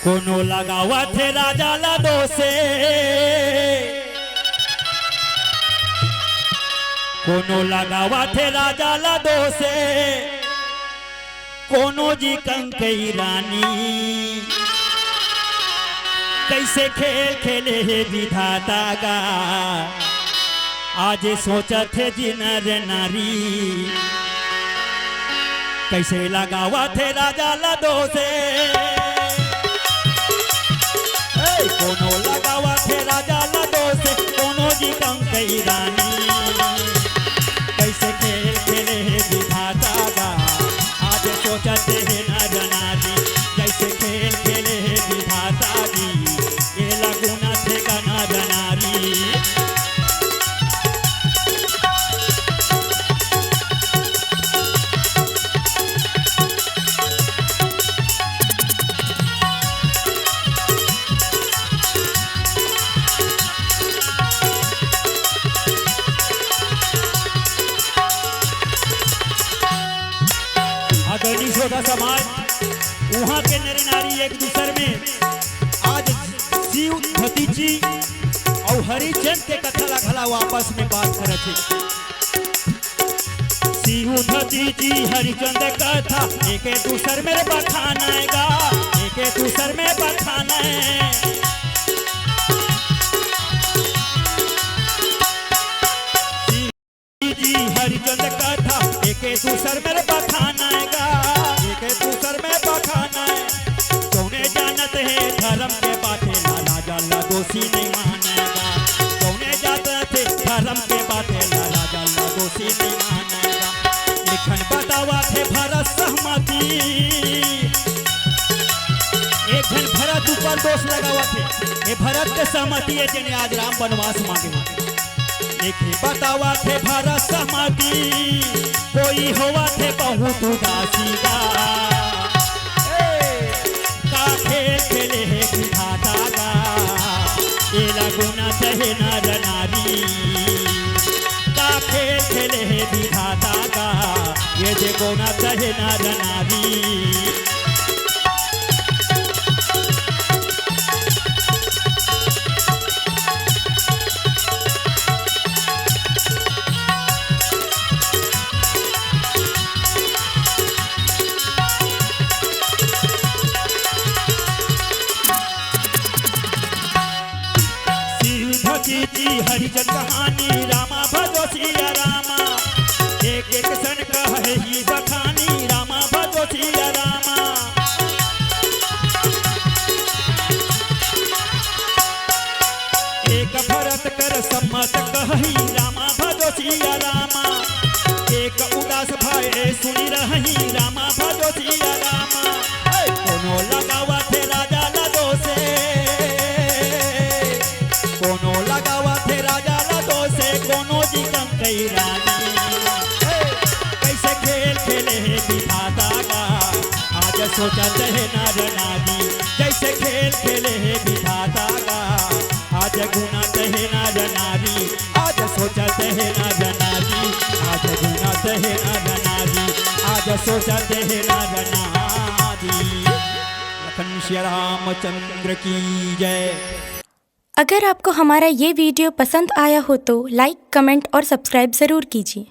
कोनो लगावा थे राजा ला दोसे, कोनो लगावा थे राजा ला दोसे, कोनो जी कंकई रानी कैसे खेल खेले है विधाता गा। आज सोचत थे जी नर नारी कैसे लगावा थे राजा ला दोसे, कोनो लगावा थे राजा ला दोसे, कोनो जी कंकई रानी कैसे खेल खेले है विधाता गा। आज सोचते हैं नर नारी कैसे खेल खेले है विधाता जी, ये लगुना थे का नर नारी। आदरणीय श्रोता समाज, वहाँ के नर नारी एक दूसरे में आज शिव भतीजी और हरिचंद के कथा लखला आपस में बात करे थे। शिव भतीजी हरिचंद कथा एक दूसरे में बखानाएगा, एक दूसरे में बखाना है। हरिचंद कथा एक दूसर में बखानाएगा, एक दूसर में बखाना है। कौने जानत है धर्म के बातें ना राजा ला दोषी नहीं मानेगा, कौने जानत है धर्म के बातें ना राजा ला दोषी नहीं मानेगा। लिखन बतावा थे भरत सहमति, एक जन भरत ऊपर दोष लगावा थे, ये भरत के सहमति है जिन्हें आज राम वनवास मांगे। लिखे बतावा थे भरत सहमति, कोई होवा थे बहुत उदासी का। का खेल खेले है विधाता का, ये लगुना चाहे नर नारी। का खेल खेले है विधाता का, ये देखो ना चाहे नर नारी। हरिचंद कहानी रामा भजो सिया रामा, एक एक सन कहे ही बखानी रामा भजो सिया रामा। एक भरत कर सम्मत कही रामा भजो सिया रामा, एक उदास भय सुनी रही रामा भजो सिया रामा। कोनो लगावा थे राजा ला दोसे, कोनो लगावा थे राजा ला दोसे, कोनो जी कंकई रानी कैसे खेल खेले है विधाता का। आज सोचते है नर नारी जैसे खेल खेले है विधाता का, आज गुनाते है नर नारी। आज सोचते है नर नारी, आज गुनाते है नर नारी, आज सोचते है नर नारी। लखन श्री रामचंद्र की जय। अगर आपको हमारा ये वीडियो पसंद आया हो तो लाइक, कमेंट और सब्सक्राइब ज़रूर कीजिए।